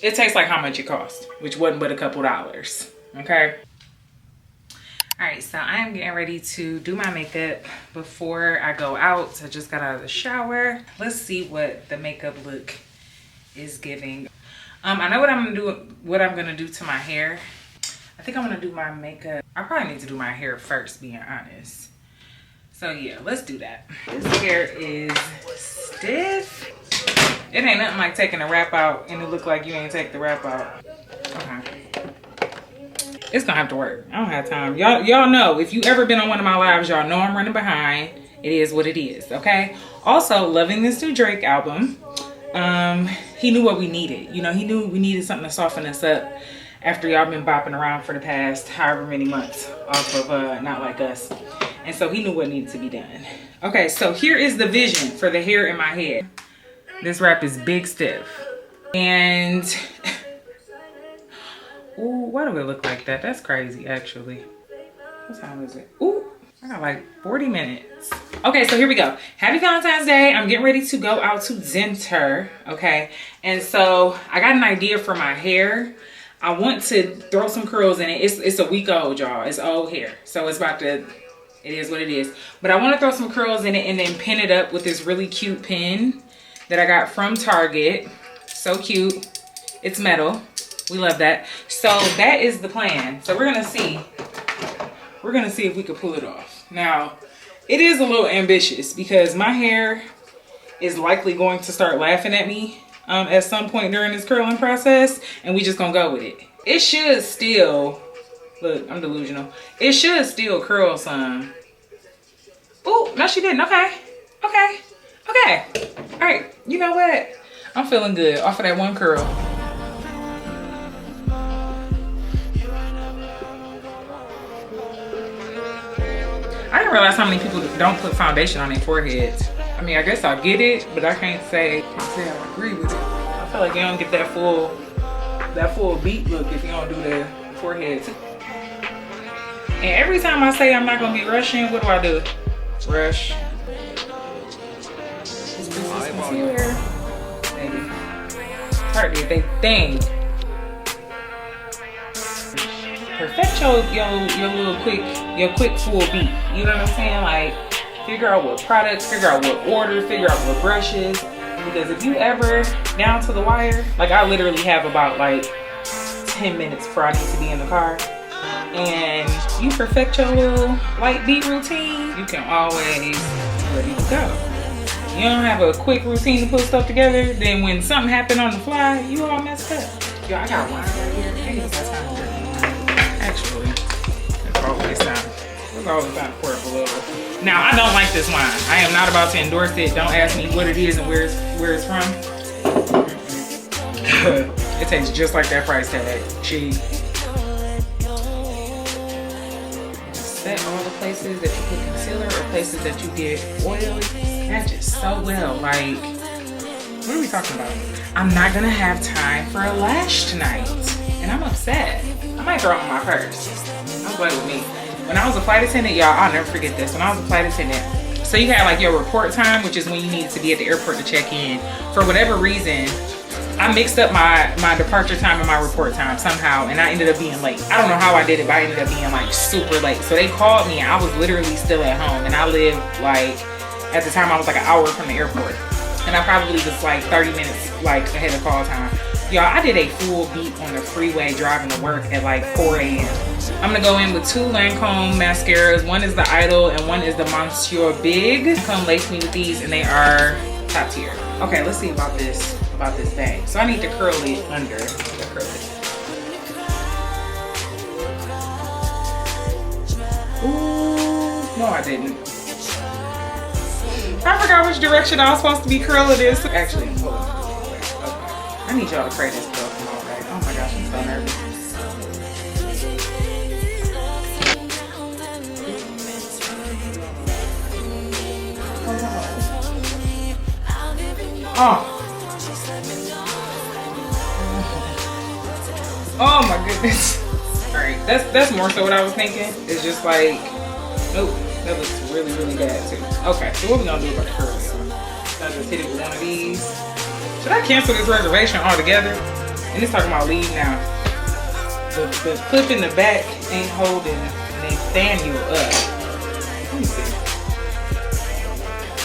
It tastes like how much it cost, which wasn't but a couple dollars, okay? All right, so I am getting ready to do my makeup before I go out. I just got out of the shower. Let's see what the makeup look is giving. I know what I'm gonna do to my hair. I think I'm gonna do my makeup. I probably need to do my hair first, being honest. So yeah, let's do that. This hair is stiff. It ain't nothing like taking a wrap out and it look like you ain't take the wrap out. Okay. It's gonna have to work. I don't have time. Y'all know, if you ever been on one of my lives, y'all know I'm running behind. It is what it is, okay? Also, loving this new Drake album. He knew what we needed. You know, he knew we needed something to soften us up after y'all been bopping around for the past however many months off of Not Like Us. And so he knew what needed to be done. Okay, so here is the vision for the hair in my head. This wrap is big stiff. And, ooh, why do it look like that? That's crazy, actually. What time is it? Ooh, I got like 40 minutes. Okay, so here we go. Happy Valentine's Day. I'm getting ready to go out to dinner, okay? And so I got an idea for my hair. I want to throw some curls in it. It's a week old, y'all. It's old hair. So it's about to, it is what it is. But I want to throw some curls in it and then pin it up with this really cute pin that I got from Target. So cute. It's metal. We love that. So that is the plan. So we're gonna see. We're gonna see if we can pull it off. Now, it is a little ambitious because my hair is likely going to start laughing at me at some point during this curling process, and we just gonna go with it. It should still, look, I'm delusional. It should still curl some. Oh, no she didn't, okay. Okay, okay. All right, you know what? I'm feeling good off of that one curl. I didn't realize how many people don't put foundation on their foreheads. I mean, I guess I get it, but I can't say I agree with it. I feel like you don't get that full beat look if you don't do the forehead too. And every time I say I'm not gonna be rushing, what do? Rush. Just put this concealer. Maybe. Hard to they think. Perfect your quick full beat. You know what I'm saying? Like, figure out what products, figure out what order, figure out what brushes. Because if you ever down to the wire, like I literally have about like 10 minutes before I need to be in the car, and you perfect your little light beat routine, you can always be ready to go. You don't have a quick routine to put stuff together, then when something happened on the fly, you all messed up. Yo, I got wine right here. I ain't even got time to drink. Actually, it's always time. It's always time to pour up a little. Now, I don't like this wine. I am not about to endorse it. Don't ask me what it is and where it's from. It tastes just like that price tag. Cheap. Set all the places that you put concealer or places that you get oil. Matches so well. Like, what are we talking about? I'm not gonna have time for a lash tonight, and I'm upset. I might throw it in my purse. Don't play with me. When I was a flight attendant, y'all, I'll never forget this. When I was a flight attendant, so you had like your report time, which is when you needed to be at the airport to check in. For whatever reason, I mixed up my departure time and my report time somehow, and I ended up being late. I don't know how I did it, but I ended up being like super late. So they called me, and I was literally still at home, and I lived like, at the time I was like an hour from the airport, and I probably was like 30 minutes like ahead of call time. Y'all, I did a full beat on the freeway driving to work at like 4 a.m. I'm gonna go in with 2 Lancome mascaras. One is the Idol and one is the Monsieur Big. Come lace me with these, and they are top tier. Okay, let's see about this bag. So I need to curl it under. Ooh, no I didn't. I forgot which direction I was supposed to be curling this. Actually, hold on. Okay. I need y'all to pray this girl come out right. Oh my gosh, I'm so nervous. Oh. Oh my goodness. Alright, that's more so what I was thinking. It's just like, nope, that looks really, really bad too. Okay, so what we gonna do about the curl, y'all? I just hit it with one of these. Should I cancel this reservation altogether? And it's talking about leave now. The clip in the back ain't holding Nathaniel up. Let me see.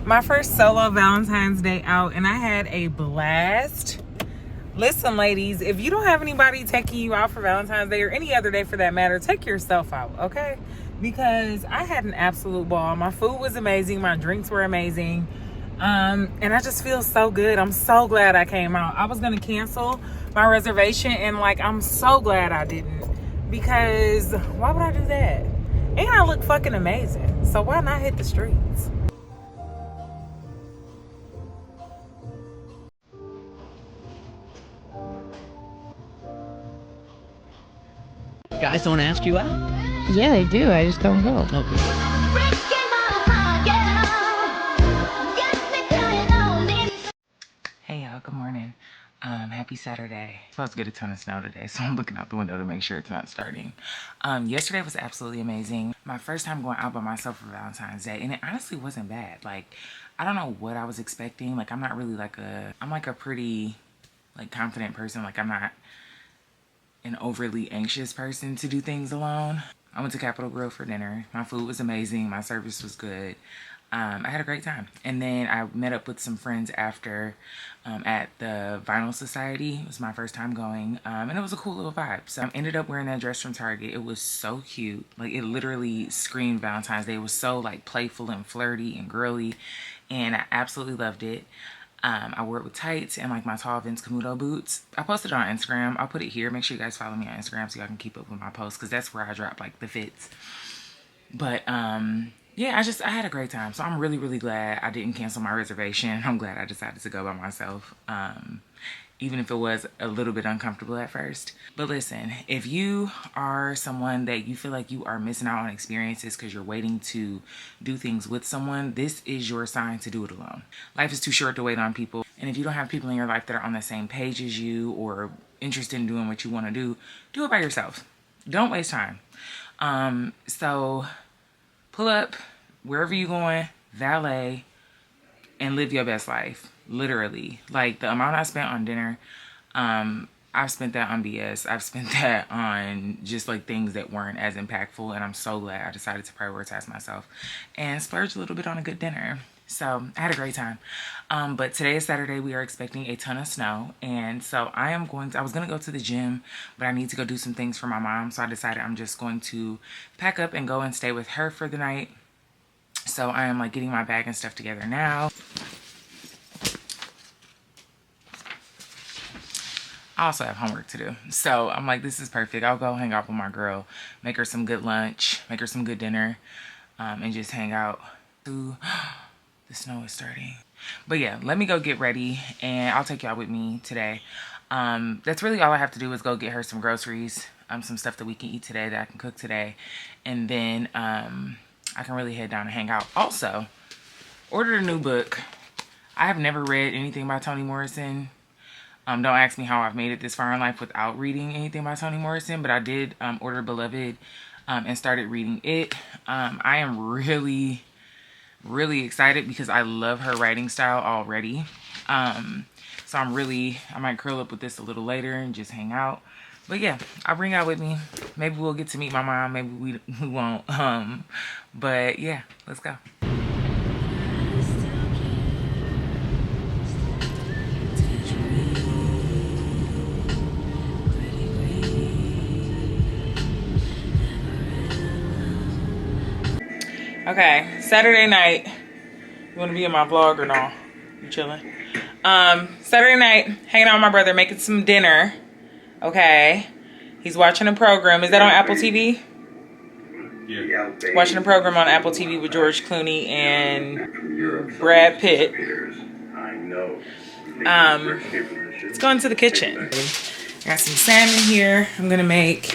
My first solo Valentine's Day out, and I had a blast. Listen, ladies, if you don't have anybody taking you out for Valentine's Day or any other day for that matter, take yourself out, okay? Because I had an absolute ball. My food was amazing. My drinks were amazing. And I just feel so good. I'm so glad I came out. I was going to cancel my reservation, and like, I'm so glad I didn't. Because why would I do that? And I look fucking amazing. So why not hit the streets? Guys don't ask you out? Yeah, they do. I just don't go. Okay. Hey y'all, good morning. Happy Saturday. It's supposed to get a ton of snow today, so I'm looking out the window to make sure it's not starting. Yesterday was absolutely amazing. My first time going out by myself for Valentine's Day, and it honestly wasn't bad. Like, I don't know what I was expecting. Like, I'm not really like I'm like a pretty like confident person. Like, I'm not an overly anxious person to do things alone. I went to Capitol Grill for dinner. My food was amazing. My service was good. I had a great time. And then I met up with some friends after at the Vinyl Society. It was my first time going. And it was a cool little vibe. So I ended up wearing that dress from Target. It was so cute. Like, it literally screamed Valentine's Day. It was so like playful and flirty and girly. And I absolutely loved it. I wore it with tights and like my tall Vince Camuto boots. I posted it on Instagram. I'll put it here. Make sure you guys follow me on Instagram so y'all can keep up with my posts, because that's where I drop like the fits. But yeah, I had a great time. So I'm really, really glad I didn't cancel my reservation. I'm glad I decided to go by myself. Even if it was a little bit uncomfortable at first. But listen, if you are someone that you feel like you are missing out on experiences because you're waiting to do things with someone, this is your sign to do it alone. Life is too short to wait on people. And if you don't have people in your life that are on the same page as you or interested in doing what you want to do it by yourself. Don't waste time. So pull up wherever you're going, valet, and live your best life. Literally. Like, the amount I spent on dinner, I've spent that on BS. I've spent that on just like things that weren't as impactful, and I'm so glad I decided to prioritize myself and splurge a little bit on a good dinner. So I had a great time. But today is Saturday. We are expecting a ton of snow, and so I was gonna go to the gym, but I need to go do some things for my mom, so I decided I'm just going to pack up and go and stay with her for the night. So I am like getting my bag and stuff together now. I also have homework to do. So I'm like, this is perfect. I'll go hang out with my girl, make her some good lunch, make her some good dinner, and just hang out. The snow is starting. But yeah, let me go get ready, and I'll take y'all with me today. That's really all I have to do is go get her some groceries, some stuff that we can eat today, that I can cook today. And then I can really head down and hang out. Also, ordered a new book. I have never read anything by Toni Morrison. Don't ask me how I've made it this far in life without reading anything by Toni Morrison, but I did order Beloved and started reading it. I am really, really excited because I love her writing style already. So I might curl up with this a little later and just hang out. But yeah, I'll bring y'all with me. Maybe we'll get to meet my mom, maybe we won't. But yeah, let's go. Okay, Saturday night. You want to be in my vlog or no? You chilling? Saturday night, hanging out with my brother, making some dinner. Okay. He's watching a program. Is that on Apple TV? Yeah. Watching a program on Apple TV with George Clooney and Brad Pitt. Let's go into the kitchen. Got some salmon here. I'm gonna make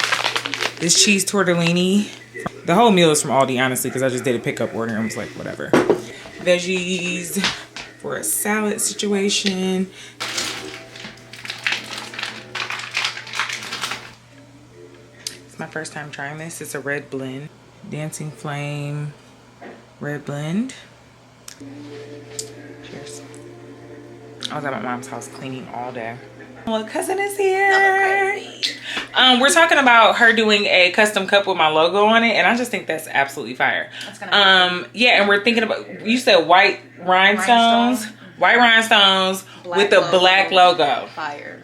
this cheese tortellini. The whole meal is from Aldi, honestly, because I just did a pickup order and was like, whatever. Veggies for a salad situation. It's my first time trying this. It's a red blend. Dancing Flame red blend. Cheers. I was at my mom's house cleaning all day. My cousin is here. We're talking about her doing a custom cup with my logo on it, and I just think that's absolutely fire. That's gonna yeah, and we're thinking about, you said white rhinestones. White rhinestones with the black logo. Fire.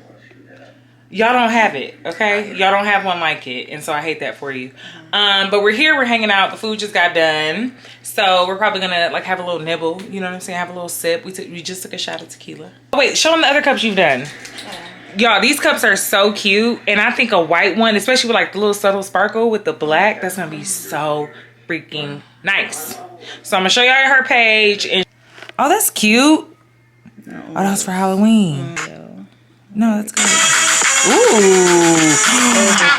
Y'all don't have it, okay? Y'all don't have one like it, and so I hate that for you. But we're here, we're hanging out. The food just got done, so we're probably gonna like have a little nibble. You know what I'm saying? Have a little sip. We just took a shot of tequila. Oh, wait, show them the other cups you've done. Y'all, these cups are so cute, and I think a white one, especially with like the little subtle sparkle with the black, that's gonna be so freaking nice. So I'm gonna show y'all her page. And oh, that's cute. Oh, that's for Halloween. No, that's good. Ooh,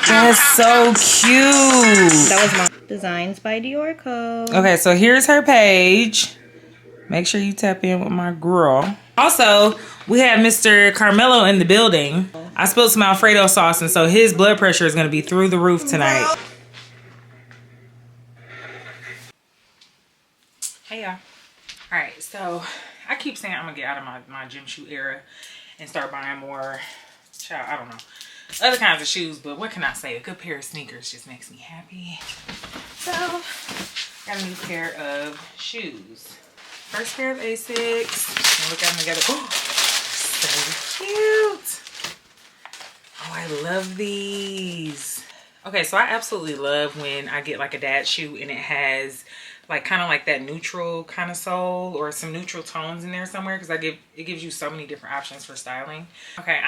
that's so cute. That was my Designs by Dior Co. Okay, so here's her page. Make sure you tap in with my girl. Also, we have Mr. Carmelo in the building. I spilled some Alfredo sauce, and so his blood pressure is going to be through the roof tonight. Hey, y'all. All right, so I keep saying I'm going to get out of my gym shoe era and start buying more, I don't know, other kinds of shoes, but what can I say? A good pair of sneakers just makes me happy. So, got a new pair of shoes. First pair of Asics. Look at them together. Oh, so cute. Oh, I love these. Okay, so I absolutely love when I get like a dad shoe and it has like kind of like that neutral kind of sole or some neutral tones in there somewhere, because it gives you so many different options for styling. Okay,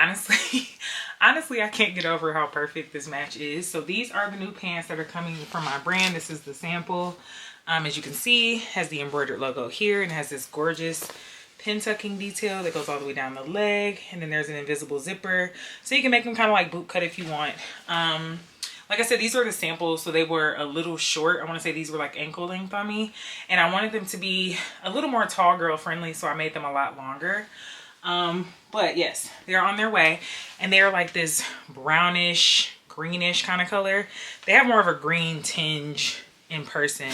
honestly I can't get over how perfect this match is. So these are the new pants that are coming from my brand. This is the sample. As you can see, has the embroidered logo here, and has this gorgeous pin tucking detail that goes all the way down the leg, and then there's an invisible zipper, so you can make them kind of like boot cut if you want. Like I said, these are the samples, so they were a little short. I want to say these were like ankle length on me, and I wanted them to be a little more tall girl friendly, so I made them a lot longer. But yes, they're on their way, and they're like this brownish, greenish kind of color. They have more of a green tinge in person.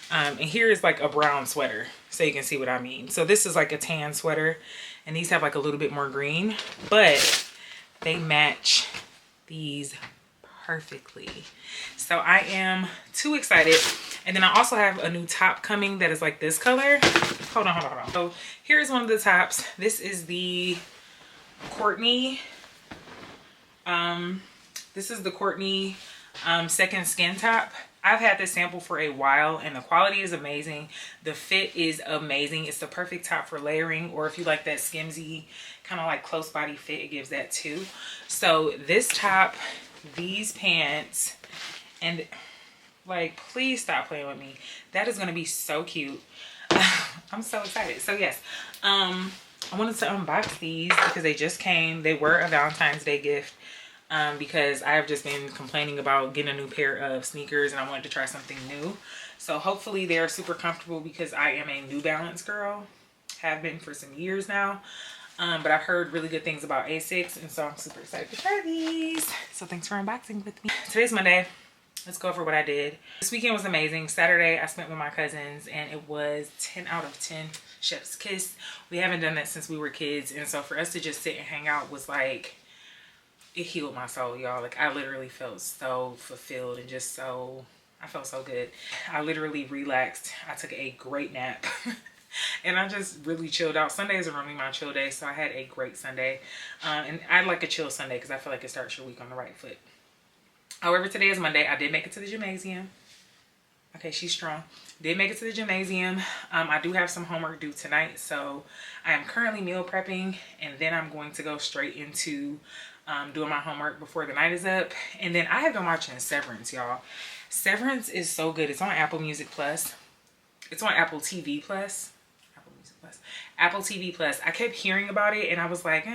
And here is like a brown sweater, so you can see what I mean. So this is like a tan sweater, and these have like a little bit more green, but they match these perfectly. So I am too excited. And then I also have a new top coming that is like this color. Hold on. So here's one of the tops. This is the Courtney. This is the Courtney Second Skin top. I've had this sample for a while, and the quality is amazing. The fit is amazing. It's the perfect top for layering, or if you like that skimsy kind of like close body fit, it gives that too. So this top, these pants, and like, please stop playing with me. That is going to be so cute. I'm so excited. So yes, I wanted to unbox these because they just came. They were a Valentine's Day gift. Because I have just been complaining about getting a new pair of sneakers, and I wanted to try something new. So hopefully they're super comfortable, because I am a New Balance girl. Have been for some years now. But I've heard really good things about Asics, and so I'm super excited to try these. So thanks for unboxing with me. Today's Monday. Let's go over what I did. This weekend was amazing. Saturday I spent with my cousins, and it was 10 out of 10. Chef's kiss. We haven't done that since we were kids, and so for us to just sit and hang out was like, it healed my soul, y'all. Like, I literally felt so fulfilled and just so, I felt so good. I literally relaxed. I took a great nap and I just really chilled out. Sundays are normally my chill day, so I had a great Sunday. And I like a chill Sunday because I feel like it starts your week on the right foot. However, today is Monday. I did make it to the gymnasium. Okay, she's strong. Did make it to the gymnasium. I do have some homework due tonight, so I am currently meal prepping, and then I'm going to go straight into doing my homework before the night is up. And then I have been watching Severance, y'all. Severance is so good. It's on Apple Music Plus. It's on Apple TV Plus. Apple TV Plus. I kept hearing about it, and I was like,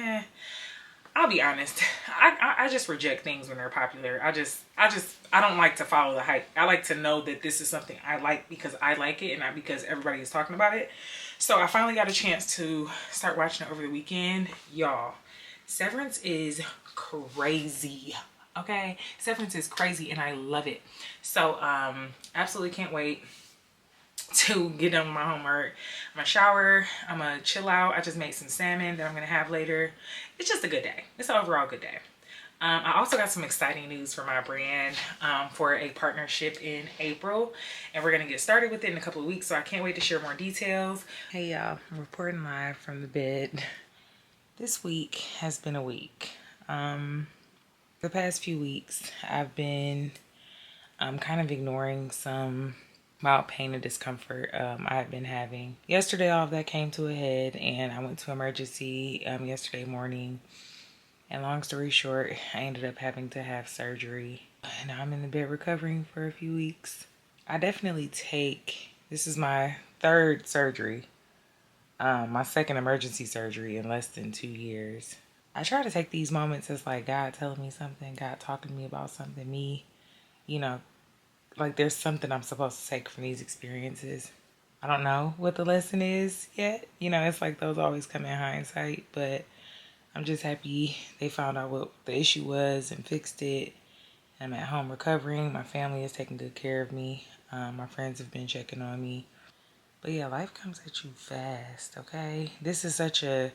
I'll be honest. I just reject things when they're popular. I don't like to follow the hype. I like to know that this is something I like because I like it, and not because everybody is talking about it. So I finally got a chance to start watching it over the weekend. Y'all, Severance is crazy. Okay, Severance is crazy, and I love it. So absolutely can't wait to get done with my homework. I'm gonna shower, I'm gonna chill out. I just made some salmon that I'm gonna have later. It's just a good day. It's an overall good day. I also got some exciting news for my brand for a partnership in April, and we're gonna get started with it in a couple of weeks, so I can't wait to share more details. Hey y'all, I'm reporting live from the bed. This week has been a week. The past few weeks I've been kind of ignoring some mild pain and discomfort I've been having. Yesterday all of that came to a head, and I went to emergency yesterday morning. And long story short, I ended up having to have surgery. And I'm in the bed recovering for a few weeks. I definitely this is my third surgery. My second emergency surgery in less than 2 years. I try to take these moments as like God telling me something, God talking to me about something, me, you know, like there's something I'm supposed to take from these experiences. I don't know what the lesson is yet. You know, it's like those always come in hindsight, but I'm just happy they found out what the issue was and fixed it. I'm at home recovering. My family is taking good care of me. My friends have been checking on me. But yeah, life comes at you fast, okay? This is such a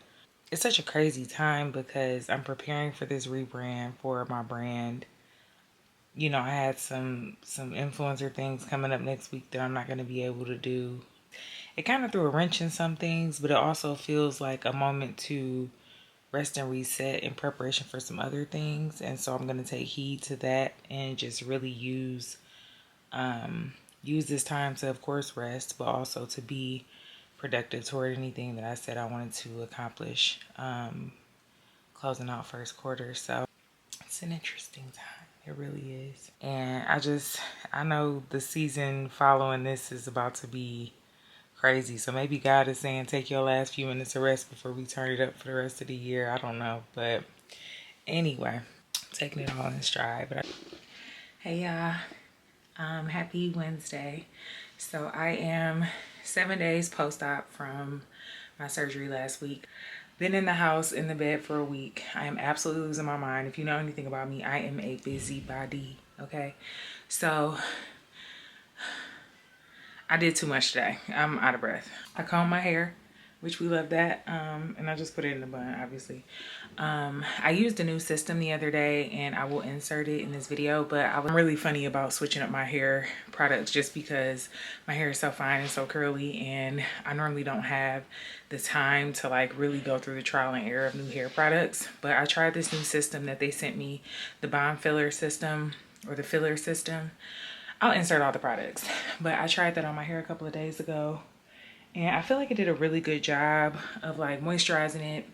crazy time because I'm preparing for this rebrand for my brand. You know, I had some influencer things coming up next week that I'm not going to be able to do. It kind of threw a wrench in some things, but it also feels like a moment to rest and reset in preparation for some other things. And so I'm going to take heed to that and just really use this time to, of course, rest, but also to be productive toward anything that I said I wanted to accomplish closing out first quarter. So it's an interesting time. It really is. And I know the season following this is about to be crazy. So maybe God is saying take your last few minutes of rest before we turn it up for the rest of the year. I don't know. But anyway, taking it all in stride. Hey y'all. Happy Wednesday. So I am 7 days post-op from my surgery last week. Been in the house, in the bed for a week. I am absolutely losing my mind. If you know anything about me, I am a busybody, okay? So I did too much today. I'm out of breath. I combed my hair, which we love that. And I just put it in the bun, obviously. I used a new system the other day, and I will insert it in this video, but I'm really funny about switching up my hair products just because my hair is so fine and so curly, and I normally don't have the time to like really go through the trial and error of new hair products. But I tried this new system that they sent me, the bond filler system or the filler system. I'll insert all the products, but I tried that on my hair a couple of days ago, and I feel like it did a really good job of like moisturizing it.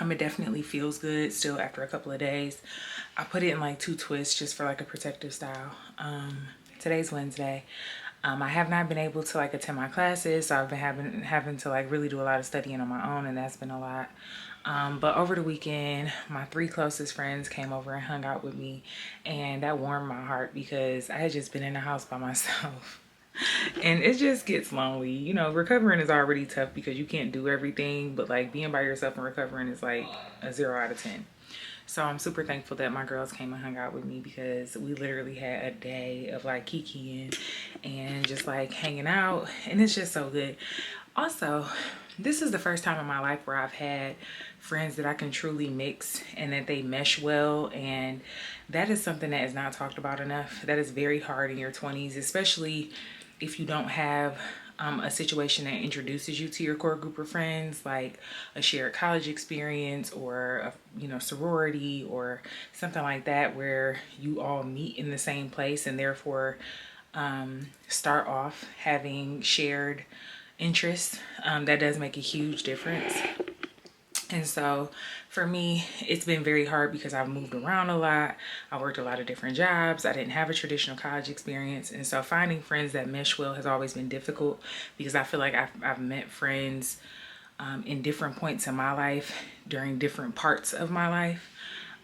It definitely feels good still after a couple of days. I put it in like 2 twists just for like a protective style. Today's Wednesday. I have not been able to like attend my classes, so I've been having to like really do a lot of studying on my own, and that's been a lot. But over the weekend, my 3 closest friends came over and hung out with me, and that warmed my heart because I had just been in the house by myself. And it just gets lonely. You know, recovering is already tough because you can't do everything, but like being by yourself and recovering is like a 0 out of 10. So I'm super thankful that my girls came and hung out with me because we literally had a day of like kikiing and just like hanging out, and it's just so good. Also, this is the first time in my life where I've had friends that I can truly mix and that they mesh well, and that is something that is not talked about enough. That is very hard in your 20s, especially if you don't have a situation that introduces you to your core group of friends, like a shared college experience or a sorority or something like that, where you all meet in the same place and therefore start off having shared interests. That does make a huge difference. And so for me, it's been very hard because I've moved around a lot. I worked a lot of different jobs. I didn't have a traditional college experience. And so finding friends that mesh well has always been difficult because I feel like I've met friends in different points in my life during different parts of my life.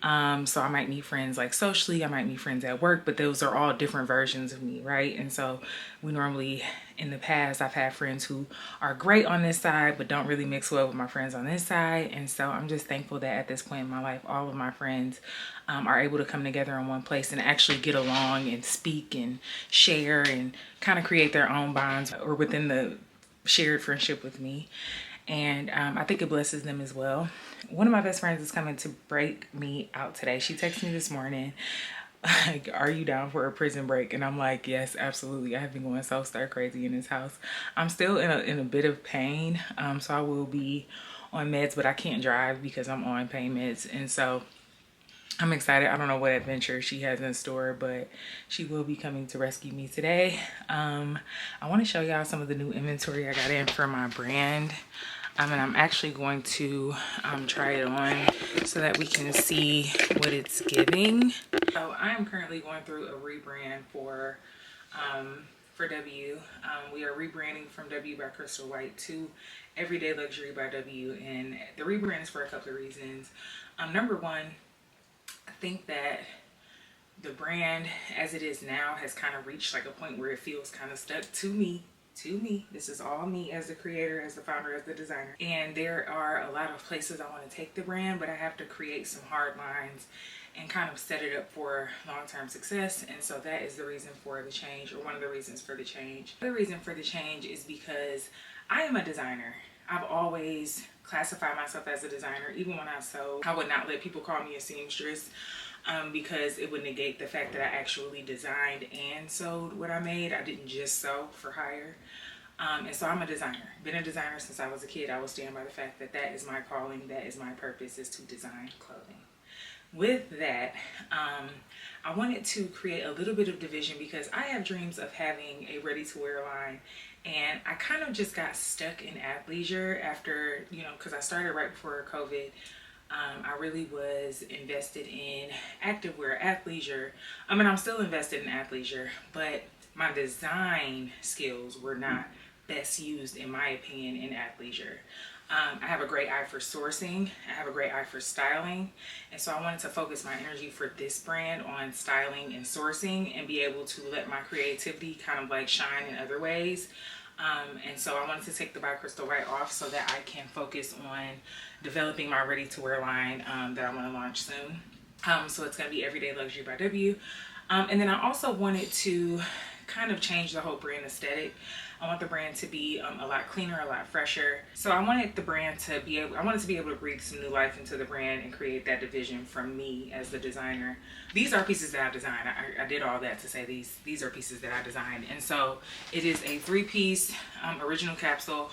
So I might meet friends like socially, I might meet friends at work, but those are all different versions of me, right? And so we normally, in the past, I've had friends who are great on this side, but don't really mix well with my friends on this side. And so I'm just thankful that at this point in my life, all of my friends are able to come together in one place and actually get along and speak and share and kind of create their own bonds or within the shared friendship with me. And I think it blesses them as well. One of my best friends is coming to break me out today. She texted me this morning, like, are you down for a prison break? And I'm like, yes, absolutely. I have been going so stir crazy in this house. I'm still in a bit of pain, so I will be on meds, but I can't drive because I'm on pain meds. And so I'm excited. I don't know what adventure she has in store, but she will be coming to rescue me today. I want to show y'all some of the new inventory I got in for my brand. And I'm actually going to try it on so that we can see what it's giving. So I am currently going through a rebrand for W. We are rebranding from W by Crystal White to Everyday Luxury by W. And the rebrand is for a couple of reasons. Number one, I think that the brand as it is now has kind of reached like a point where it feels kind of stuck to me. This is all me as the creator, as the founder, as the designer. And there are a lot of places I want to take the brand, but I have to create some hard lines and kind of set it up for long-term success. And so that is the reason for the change, or one of the reasons for the change. The reason for the change is because I am a designer. I've always classified myself as a designer. Even when I sewed, I would not let people call me a seamstress. Because it would negate the fact that I actually designed and sewed what I made. I didn't just sew for hire. And so I'm a designer. Been a designer since I was a kid. I will stand by the fact that that is my calling, that is my purpose, is to design clothing. With that, I wanted to create a little bit of division because I have dreams of having a ready-to-wear line. And I kind of just got stuck in athleisure after, because I started right before COVID. I really was invested in activewear, athleisure. I mean, I'm still invested in athleisure, but my design skills were not best used, in my opinion, in athleisure. I have a great eye for sourcing. I have a great eye for styling. And so I wanted to focus my energy for this brand on styling and sourcing and be able to let my creativity kind of like shine in other ways. And so I wanted to take the By Crystal White off so that I can focus on developing my ready-to-wear line that I want to launch soon. So it's going to be Everyday Luxury by W. And then I also wanted to kind of change the whole brand aesthetic. I want the brand to be a lot cleaner, a lot fresher. So I wanted the brand to be able, I wanted to be able to breathe some new life into the brand and create that division from me as the designer. These are pieces that I designed. I did all that to say these are pieces that I designed. And so it is a 3-piece original capsule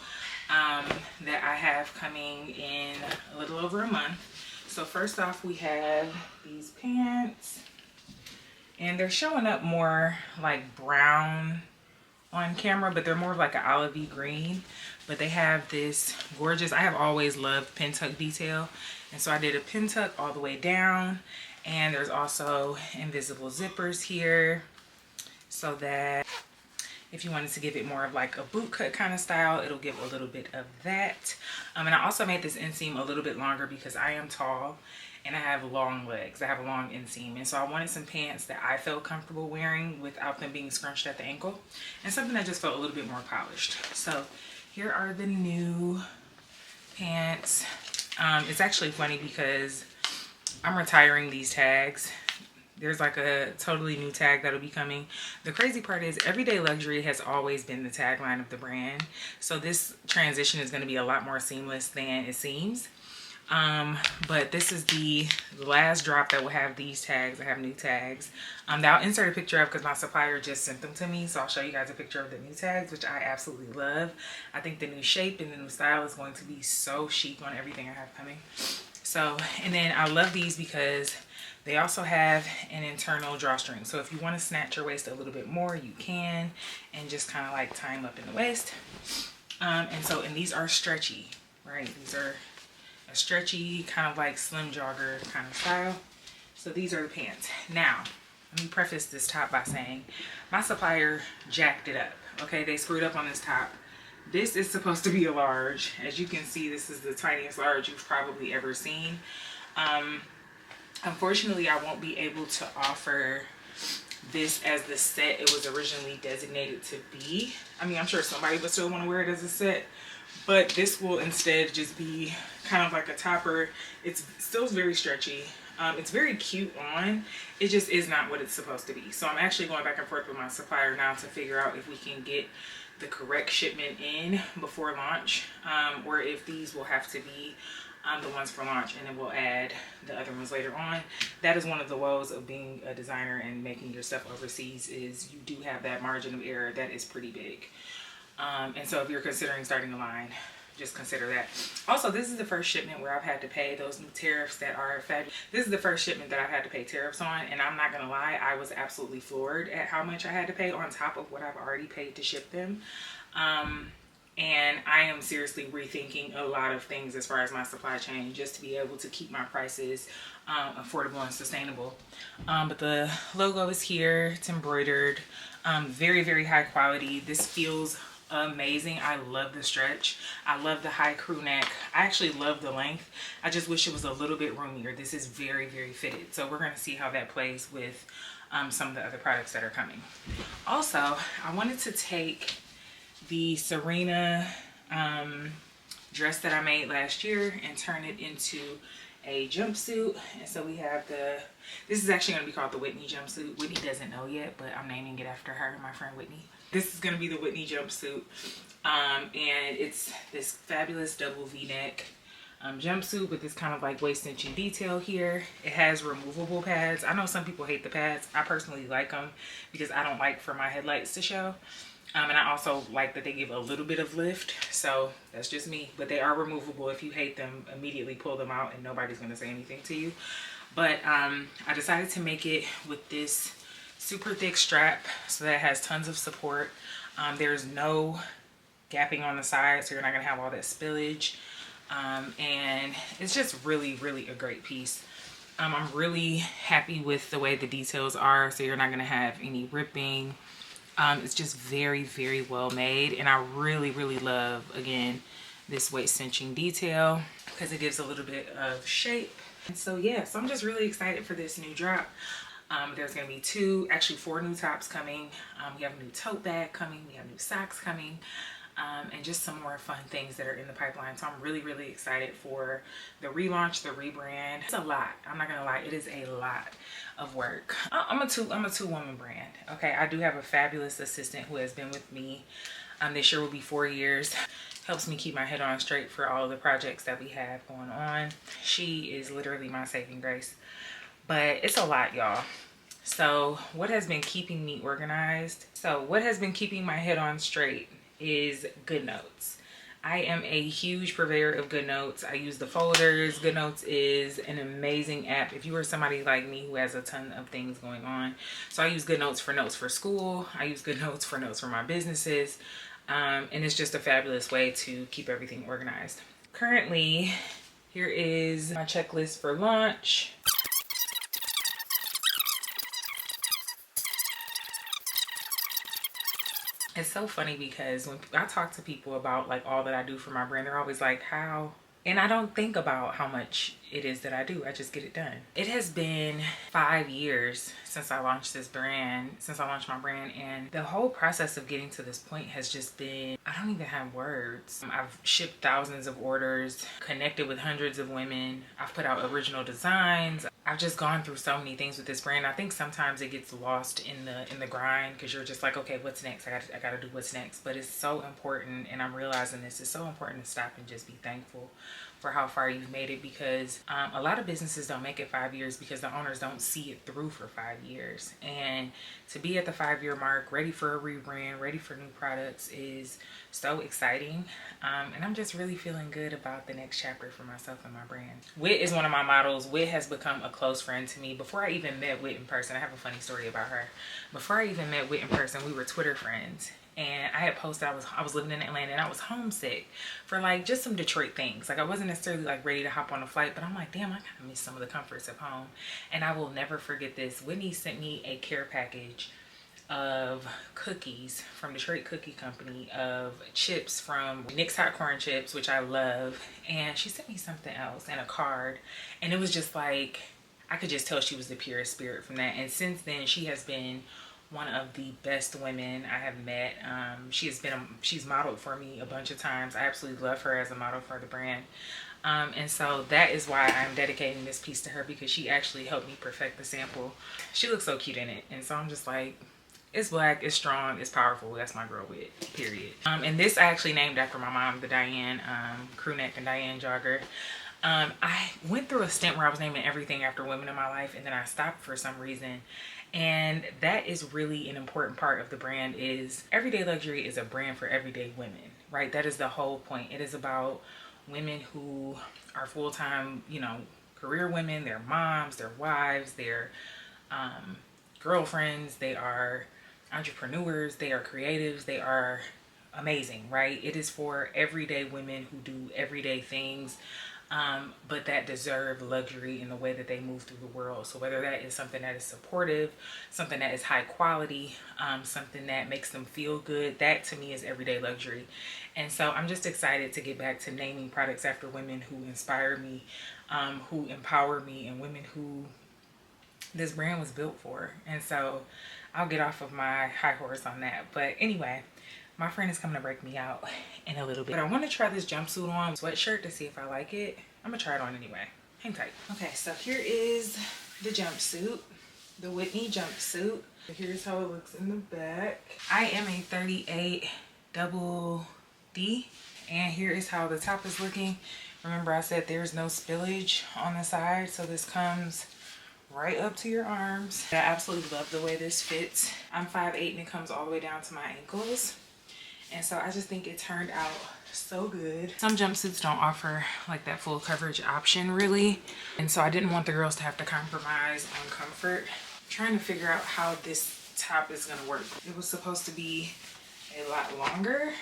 that I have coming in a little over a month. So first off, we have these pants, and they're showing up more like brown on camera, but they're more like an olivey green. But they have this gorgeous, I have always loved pin tuck detail, and so I did a pin tuck all the way down. And there's also invisible zippers here, so that if you wanted to give it more of like a boot cut kind of style, it'll give a little bit of that. And I also made this inseam a little bit longer because I am tall and I have long legs. I have a long inseam. And so I wanted some pants that I felt comfortable wearing without them being scrunched at the ankle, and something that just felt a little bit more polished. So here are the new pants. It's actually funny because I'm retiring these tags. There's like a totally new tag that'll be coming. The crazy part is Everyday Luxury has always been the tagline of the brand. So this transition is going to be a lot more seamless than it seems. But this is the last drop that will have these tags. I have new tags that I'll insert a picture of because my supplier just sent them to me. So I'll show you guys a picture of the new tags, which I absolutely love. I think the new shape and the new style is going to be so chic on everything I have coming. So, and then I love these because they also have an internal drawstring. So if you want to snatch your waist a little bit more, you can, and just kind of like tie them up in the waist. And these are stretchy, right? These are a stretchy kind of like slim jogger kind of style. So these are the pants. Now, let me preface this top by saying my supplier jacked it up. Okay, they screwed up on this top. This is supposed to be a large. As you can see, this is the tiniest large you've probably ever seen. Unfortunately, I won't be able to offer this as the set it was originally designated to be. I mean, I'm sure somebody would still want to wear it as a set, but this will instead just be kind of like a topper. It's still very stretchy. It's very cute on. It just is not what it's supposed to be. So I'm actually going back and forth with my supplier now to figure out if we can get the correct shipment in before launch, or if these will have to be the ones for launch, and then we'll add the other ones later on. That is one of the woes of being a designer and making your stuff overseas, is you do have that margin of error that is pretty big. And so if you're considering starting a line, just consider that. Also, this is the first shipment where I've had to pay those new tariffs that are fabulous. This is the first shipment that I've had to pay tariffs on, and I'm not gonna lie, I was absolutely floored at how much I had to pay on top of what I've already paid to ship them. And I am seriously rethinking a lot of things as far as my supply chain, just to be able to keep my prices affordable and sustainable. But the logo is here. It's embroidered. Very, very high quality. This feels amazing. I love the stretch. I love the high crew neck. I actually love the length. I just wish it was a little bit roomier. This is very, very fitted. So we're going to see how that plays with some of the other products that are coming. Also, I wanted to take the Serena dress that I made last year and turn it into a jumpsuit. And so we have this is actually going to be called the Whitney jumpsuit. Whitney doesn't know yet, but I'm naming it after her, my friend Whitney. This is going to be the Whitney jumpsuit. And it's this fabulous double V-neck jumpsuit with this kind of like waist cinching detail here. It has removable pads. I know some people hate the pads. I personally like them because I don't like for my headlights to show. And I also like that they give a little bit of lift. So that's just me. But they are removable. If you hate them, immediately pull them out and nobody's going to say anything to you. But I decided to make it with this super thick strap so that it has tons of support. There's no gapping on the side, so you're not going to have all that spillage. And it's just really, really a great piece. I'm really happy with the way the details are, so you're not going to have any ripping. It's just very, very well made, and I really, really love, again, this waist cinching detail because it gives a little bit of shape. And so yeah, so I'm just really excited for this new drop. There's going to be actually 4 new tops coming. We have a new tote bag coming. We have new socks coming. And just some more fun things that are in the pipeline. So I'm really, really excited for the relaunch, the rebrand. It's a lot. I'm not gonna lie, it is a lot of work. I'm a two-woman brand. Okay, I do have a fabulous assistant who has been with me. This year will be 4 years. Helps me keep my head on straight for all the projects that we have going on. She is literally my saving grace. But it's a lot, y'all. So what has been keeping me organized? So what has been keeping my head on straight is GoodNotes. I am a huge purveyor of GoodNotes. I use the folders. GoodNotes is an amazing app if you are somebody like me who has a ton of things going on. So I use GoodNotes for notes for school. I use GoodNotes for notes for my businesses. And it's just a fabulous way to keep everything organized. Currently, here is my checklist for launch. It's so funny because when I talk to people about like all that I do for my brand, they're always like, how? And I don't think about how much it is that I do. I just get it done. It has been 5 years since I launched this brand, since I launched my brand. And the whole process of getting to this point has just been, I don't even have words. I've shipped thousands of orders, connected with hundreds of women. I've put out original designs. I've just gone through so many things with this brand. I think sometimes it gets lost in the grind because you're just like, okay, what's next? I gotta do what's next. But it's so important, and I'm realizing this, it's so important to stop and just be thankful for how far you've made it, because a lot of businesses don't make it 5 years because the owners don't see it through for 5 years. And to be at the 5-year mark, ready for a rebrand, ready for new products is so exciting. And I'm just really feeling good about the next chapter for myself and my brand. Wit is one of my models. Wit has become a close friend to me. Before I even met Wit in person, I have a funny story about her. Before I even met Wit in person, we were Twitter friends. And I had posted, I was living in Atlanta and I was homesick for like just some Detroit things. Like I wasn't necessarily like ready to hop on a flight, but I'm like, damn, I gotta miss some of the comforts of home. And I will never forget this. Whitney sent me a care package of cookies from Detroit Cookie Company, of chips from Nick's Hot Corn Chips, which I love. And she sent me something else and a card. And it was just like, I could just tell she was the purest spirit from that. And since then, she has been one of the best women I have met. She's modeled for me a bunch of times. I absolutely love her as a model for the brand. And so that is why I'm dedicating this piece to her, because she actually helped me perfect the sample. She looks so cute in it. And so I'm just like, it's black, it's strong, it's powerful. That's my girl wit, period. And this I actually named after my mom, the Diane crew neck and Diane jogger. I went through a stint where I was naming everything after women in my life, and then I stopped for some reason. And that is really an important part of the brand. Is Everyday Luxury is a brand for everyday women, right? That is the whole point. It is about women who are full-time, you know, career women. They're moms, they're wives, they're girlfriends, they are entrepreneurs, they are creatives, they are amazing, right? It is for everyday women who do everyday things, but that deserve luxury in the way that they move through the world. So whether that is something that is supportive, something that is high quality, something that makes them feel good, that to me is everyday luxury. And so I'm just excited to get back to naming products after women who inspire me, who empower me, and women who this brand was built for. And so I'll get off of my high horse on that. But anyway, my friend is coming to break me out in a little bit. But I want to try this jumpsuit on, sweatshirt, to see if I like it. I'm gonna try it on anyway. Hang tight. Okay, so here is the jumpsuit, the Whitney jumpsuit. Here's how it looks in the back. I am a 38 double D, and here is how the top is looking. Remember I said there's no spillage on the side, so this comes right up to your arms. I absolutely love the way this fits. I'm 5'8" and it comes all the way down to my ankles. And so I just think it turned out so good. Some jumpsuits don't offer like that full coverage option really. And so I didn't want the girls to have to compromise on comfort. I'm trying to figure out how this top is gonna work. It was supposed to be a lot longer.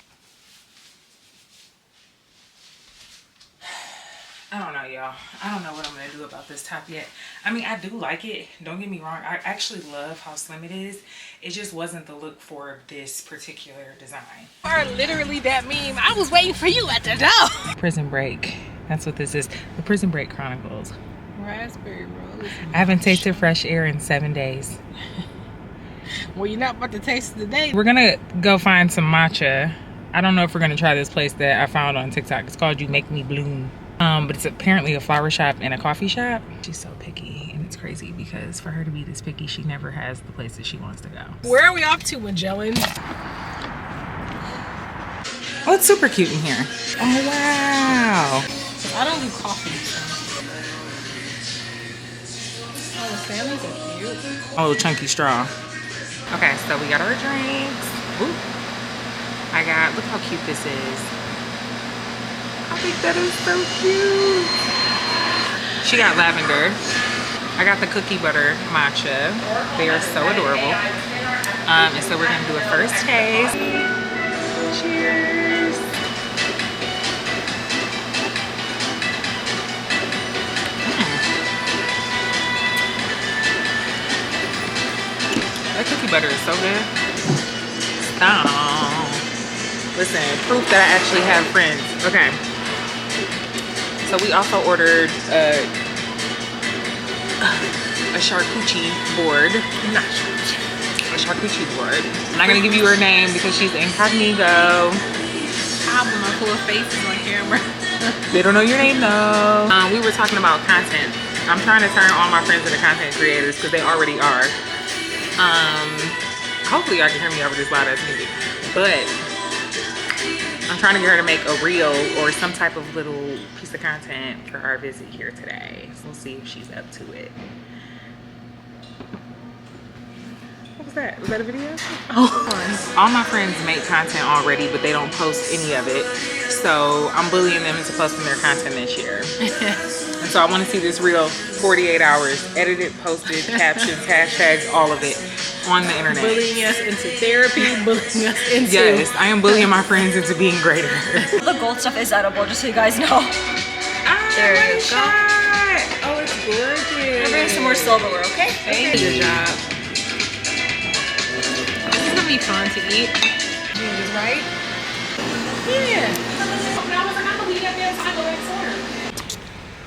I don't know, y'all. I don't know what I'm gonna do about this top yet. I mean, I do like it, don't get me wrong. I actually love how slim it is. It just wasn't the look for this particular design. You are literally that meme. I was waiting for you at the door. Prison Break, that's what this is. The Prison Break Chronicles. Raspberry rolls. I haven't tasted fresh air in 7 days. Well, you're not about to taste it today. We're gonna go find some matcha. I don't know if we're gonna try this place that I found on TikTok. It's called You Make Me Bloom. But it's apparently a flower shop and a coffee shop. She's so picky, and it's crazy because for her to be this picky, she never has the places she wants to go. Where are we off to, Magellan? Oh, it's super cute in here. Oh, wow. I don't do coffee. Oh, the families are cute. Oh, chunky straw. Okay, so we got our drinks. Ooh. Look how cute this is. I think that is so cute. She got lavender. I got the cookie butter matcha. They are so adorable. And so we're gonna do a first taste. Cheers. That cookie butter is so good. Stop. Listen, proof that I actually have friends. Okay. So we also ordered a charcuterie board. A charcuterie board. I'm not gonna give you her name because she's incognito. Album of full of faces on camera. They don't know your name though. We were talking about content. I'm trying to turn all my friends into content creators because they already are. Hopefully y'all can hear me over this loud ass music. But I'm trying to get her to make a reel or some type of little piece of content for our visit here today. So we'll see if she's up to it. What was that? Was that a video? Oh, all my friends make content already, but they don't post any of it. So I'm bullying them into posting their content this year. And so I want to see this reel 48 hours, edited, posted, captions, hashtags, all of it on the internet. Bullying us into therapy, bullying us into... Yes, I am bullying my friends into being greater. The gold stuff is edible, just so you guys know. There you go. Oh, it's gorgeous. I'll bring some more silverware, okay? Thank you. Good job. This is gonna be fun to eat. Right? Yeah.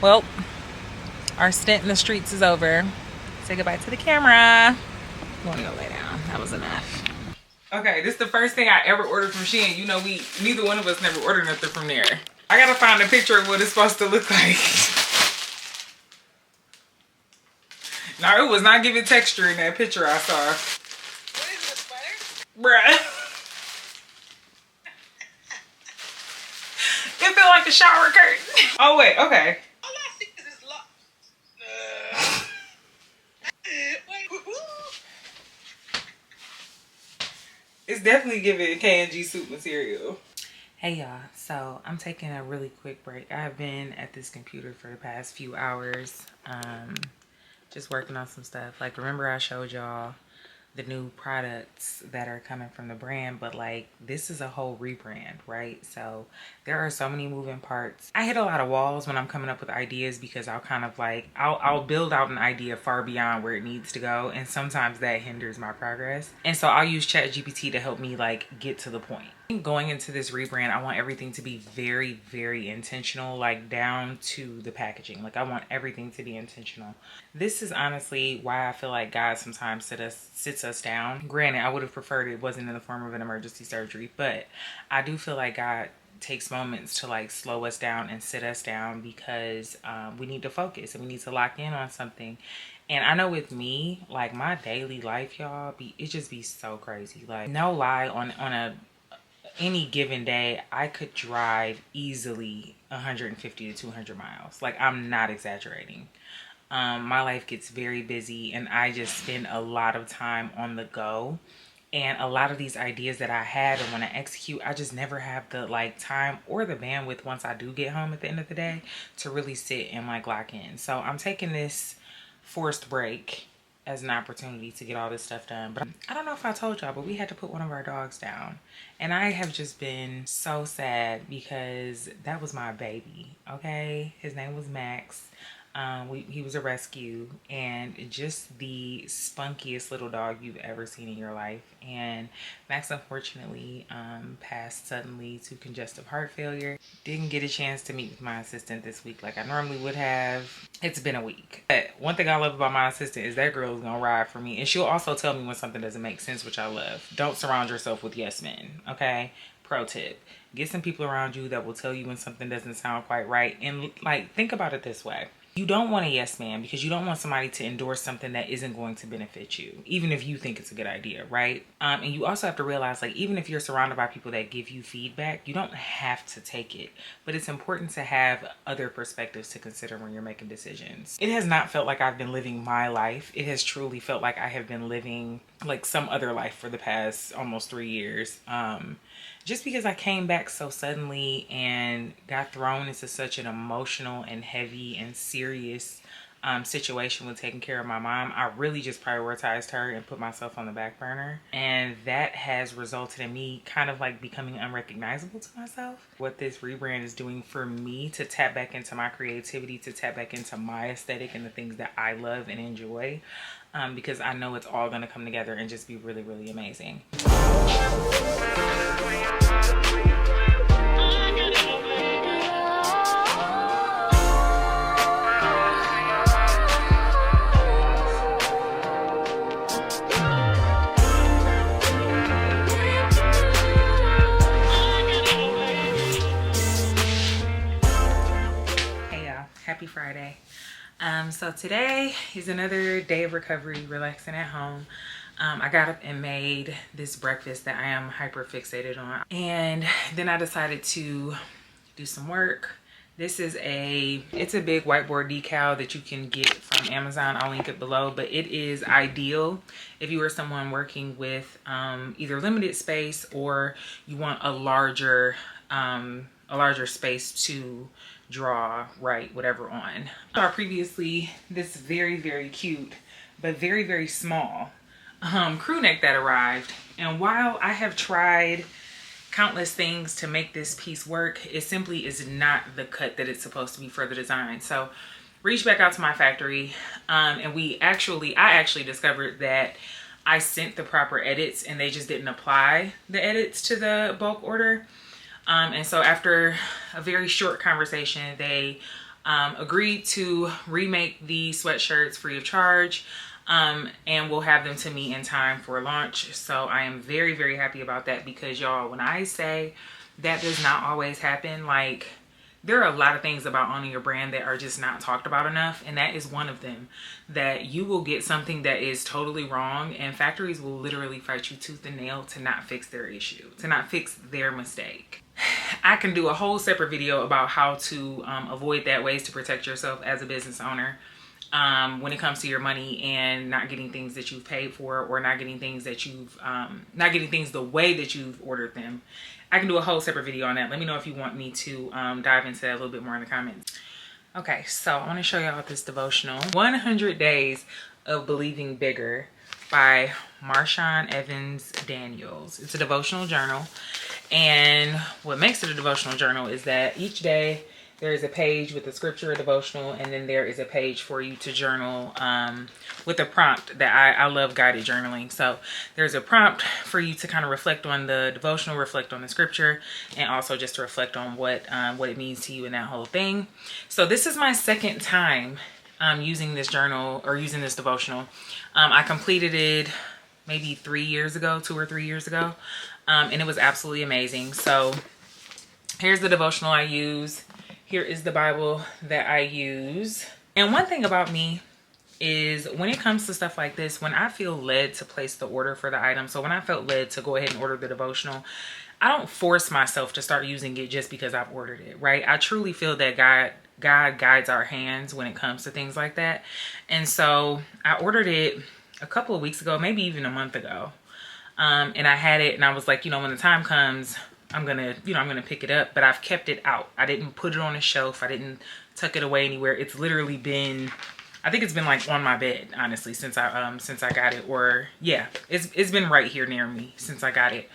Well, Our stint in the streets is over. Say goodbye to the camera. I'm gonna go lay down. That was enough. Okay, this is the first thing I ever ordered from Shein. You know, neither one of us never ordered nothing from there. I gotta find a picture of what it's supposed to look like. No, it was not giving texture in that picture I saw. What is this, sweater? Bruh. It felt like a shower curtain. Oh wait, okay. All I see is this lock. Wait. It's definitely giving K&G soup material. Hey y'all, so I'm taking a really quick break. I've been at this computer for the past few hours, just working on some stuff. Like, remember I showed y'all the new products that are coming from the brand, but like, this is a whole rebrand, right? So there are so many moving parts. I hit a lot of walls when I'm coming up with ideas, because I'll kind of like, I'll build out an idea far beyond where it needs to go, and sometimes that hinders my progress. And so I'll use ChatGPT to help me like get to the point. Going into this rebrand, I want everything to be very, very intentional, like down to the packaging. Like, I want everything to be intentional. This is honestly why I feel like God sometimes sits us down. Granted, I would have preferred it wasn't in the form of an emergency surgery, but I do feel like God takes moments to like slow us down and sit us down, because we need to focus and we need to lock in on something. And I know with me, like my daily life, y'all, it just be so crazy. Like, no lie, on any given day, I could drive easily 150 to 200 miles. Like, I'm not exaggerating. My life gets very busy, and I just spend a lot of time on the go. And a lot of these ideas that I had and want to execute, I just never have the like time or the bandwidth once I do get home at the end of the day to really sit and like lock in. So I'm taking this forced break as an opportunity to get all this stuff done. But I don't know if I told y'all, but we had to put one of our dogs down, and I have just been so sad, because that was my baby. Okay, his name was Max. He was a rescue, and just the spunkiest little dog you've ever seen in your life. And Max unfortunately passed suddenly to congestive heart failure. Didn't get a chance to meet with my assistant this week like I normally would have. It's been a week. But one thing I love about my assistant is that girl is gonna ride for me, and she'll also tell me when something doesn't make sense, which I love. Don't surround yourself with yes men, okay? Pro tip. Get some people around you that will tell you when something doesn't sound quite right. And like, think about it this way. You don't want a yes man, because you don't want somebody to endorse something that isn't going to benefit you, even if you think it's a good idea, right? And you also have to realize, like, even if you're surrounded by people that give you feedback, you don't have to take it. But it's important to have other perspectives to consider when you're making decisions. It has not felt like I've been living my life. It has truly felt like I have been living like some other life for the past almost 3 years. Just because I came back so suddenly and got thrown into such an emotional and heavy and serious situation with taking care of my mom, I really just prioritized her and put myself on the back burner. And that has resulted in me kind of like becoming unrecognizable to myself. What this rebrand is doing for me to tap back into my creativity, to tap back into my aesthetic and the things that I love and enjoy, because I know it's all going to come together and just be really, really amazing. Happy Friday. So today is another day of recovery, relaxing at home. I got up and made this breakfast that I am hyper fixated on, and then I decided to do some work. This is it's a big whiteboard decal that you can get from Amazon. I'll link it below, but it is ideal if you are someone working with either limited space, or you want a larger space to draw, write, whatever on. I saw previously this very, very cute but very, very small crew neck that arrived, and while I have tried countless things to make this piece work, it simply is not the cut that it's supposed to be for the design. So reached back out to my factory, and I actually discovered that I sent the proper edits and they just didn't apply the edits to the bulk order. And so after a very short conversation, they agreed to remake the sweatshirts free of charge. And we'll have them to me in time for launch. So I am very, very happy about that, because y'all, when I say that does not always happen, like, there are a lot of things about owning your brand that are just not talked about enough, and that is one of them. That you will get something that is totally wrong, and factories will literally fight you tooth and nail to not fix their issue, to not fix their mistake. I can do a whole separate video about how to avoid that, ways to protect yourself as a business owner when it comes to your money and not getting things that you've paid for, or not getting things that you've not getting things the way that you've ordered them. I can do a whole separate video on that. Let me know if you want me to dive into that a little bit more in the comments. Okay, so I want to show y'all this devotional, 100 Days of Believing Bigger by Marshawn Evans Daniels. It's a devotional journal, and what makes it a devotional journal is that each day there is a page with a scripture, a devotional, and then there is a page for you to journal with a prompt that I love guided journaling. So there's a prompt for you to kind of reflect on the devotional, reflect on the scripture, and also just to reflect on what it means to you in that whole thing. So this is my second time using this journal, or using this devotional. I completed it maybe 3 years ago, 2 or 3 years ago, and it was absolutely amazing. So here's the devotional I use. Here is the Bible that I use. And one thing about me is, when it comes to stuff like this, when I feel led to place the order for the item, so when I felt led to go ahead and order the devotional, I don't force myself to start using it just because I've ordered it, right? I truly feel that God guides our hands when it comes to things like that. And so I ordered it a couple of weeks ago, maybe even a month ago. And I had it, and I was like, you know, when the time comes, I'm gonna pick it up. But I've kept it out. I didn't put it on a shelf. I didn't tuck it away anywhere. It's literally been, I think it's been like on my bed, honestly, since I got it. Or yeah, it's been right here near me since I got it.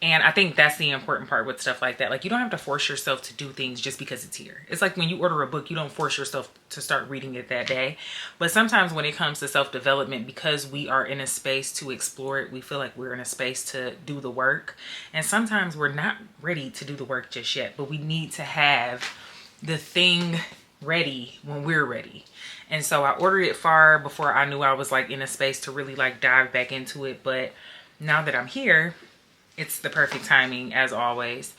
And I think that's the important part with stuff like that. Like, you don't have to force yourself to do things just because it's here. It's like when you order a book, you don't force yourself to start reading it that day. But sometimes when it comes to self-development, because we are in a space to explore it, we feel like we're in a space to do the work. And sometimes we're not ready to do the work just yet, but we need to have the thing ready when we're ready. And so I ordered it far before I knew I was like in a space to really like dive back into it. But now that I'm here, it's the perfect timing, as always.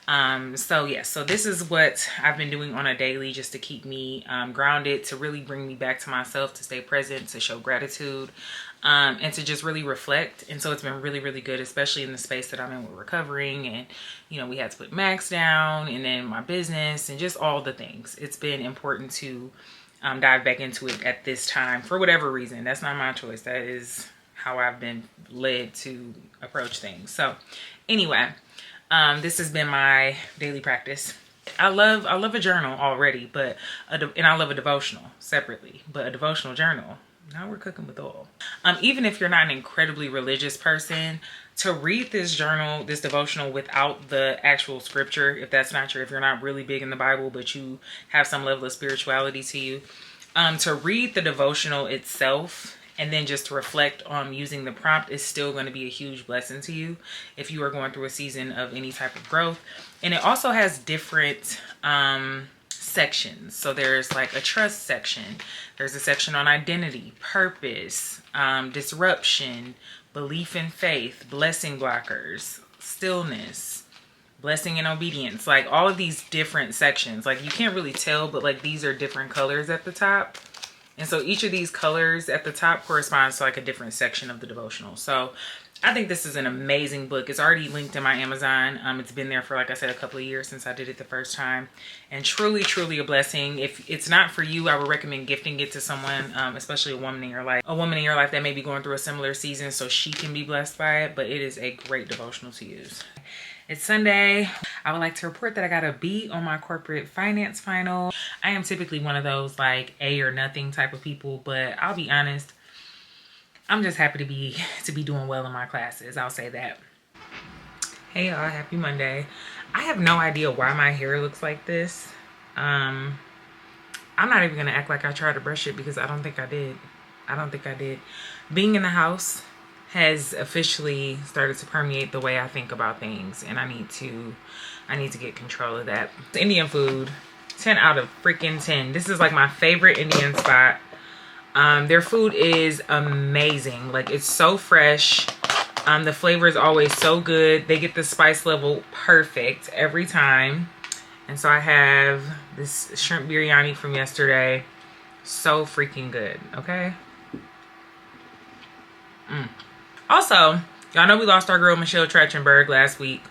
So yeah, so this is what I've been doing on a daily, just to keep me grounded, to really bring me back to myself, to stay present, to show gratitude, and to just really reflect. And so it's been really, really good, especially in the space that I'm in with recovering. And, you know, we had to put Max down, and then my business, and just all the things. It's been important to dive back into it at this time for whatever reason. That's not my choice. That is how I've been led to approach things. So anyway, this has been my daily practice. I love a journal already, but and I love a devotional separately, but a devotional journal, now we're cooking with oil. Even if you're not an incredibly religious person, to read this journal, this devotional without the actual scripture, if that's not if you're not really big in the Bible, but you have some level of spirituality to you, to read the devotional itself and then just to reflect on using the prompt is still going to be a huge blessing to you if you are going through a season of any type of growth. And it also has different sections. So there's like a trust section. There's a section on identity, purpose, disruption, belief and faith, blessing blockers, stillness, blessing and obedience. Like all of these different sections. Like you can't really tell, but like these are different colors at the top. And so each of these colors at the top corresponds to like a different section of the devotional. So I think this is an amazing book. It's already linked in my Amazon. It's been there for, like I said, a couple of years since I did it the first time. And truly, truly a blessing. If it's not for you, I would recommend gifting it to someone, especially a woman in your life. A woman in your life that may be going through a similar season so she can be blessed by it. But it is a great devotional to use. It's Sunday. I would like to report that I got a B on my corporate finance final. I am typically one of those like A or nothing type of people, but I'll be honest, I'm just happy to be doing well in my classes. I'll say that. Hey y'all, happy Monday. I have no idea why my hair looks like this. I'm not even gonna act like I tried to brush it because I don't think I did. Being in the house has officially started to permeate the way I think about things, and I need to get control of that. Indian food 10 out of freaking 10. This is like my favorite Indian spot. Their food is amazing. Like, it's so fresh. The flavor is always so good. They get the spice level perfect every time. And so I have this shrimp biryani from yesterday. So freaking good, okay? Also, y'all know we lost our girl Michelle Trachtenberg last week.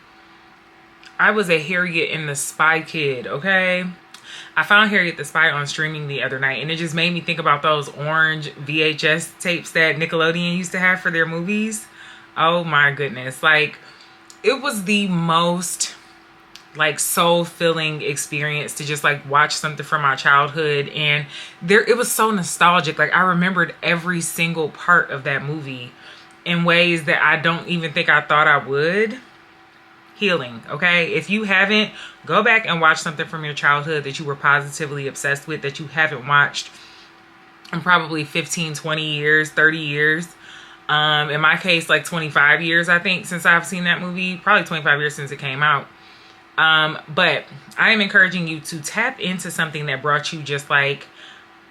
I was a Harriet and the Spy kid, okay? I found Harriet the Spy on streaming the other night, and it just made me think about those orange VHS tapes that Nickelodeon used to have for their movies. Oh my goodness. Like, it was the most like soul-filling experience to just like watch something from my childhood, and it was so nostalgic. Like, I remembered every single part of that movie in ways that I don't even think I thought I would. Healing, okay? If you haven't, go back and watch something from your childhood that you were positively obsessed with that you haven't watched in probably 15, 20 years, 30 years. In my case, like 25 years, I think, since I've seen that movie. Probably 25 years since it came out. But I am encouraging you to tap into something that brought you just like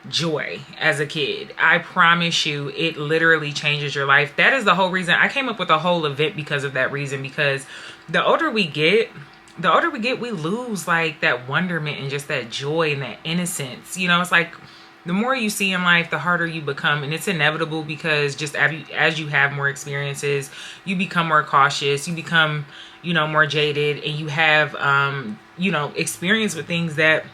joy as a kid. I promise you, it literally changes your life. That is the whole reason I came up with a whole event, because of that reason. Because the older we get, we lose like that wonderment and just that joy and that innocence. You know, it's like the more you see in life, the harder you become, and it's inevitable, because just as you have more experiences, you become more cautious, you become, you know, more jaded, and you have you know, experience with things that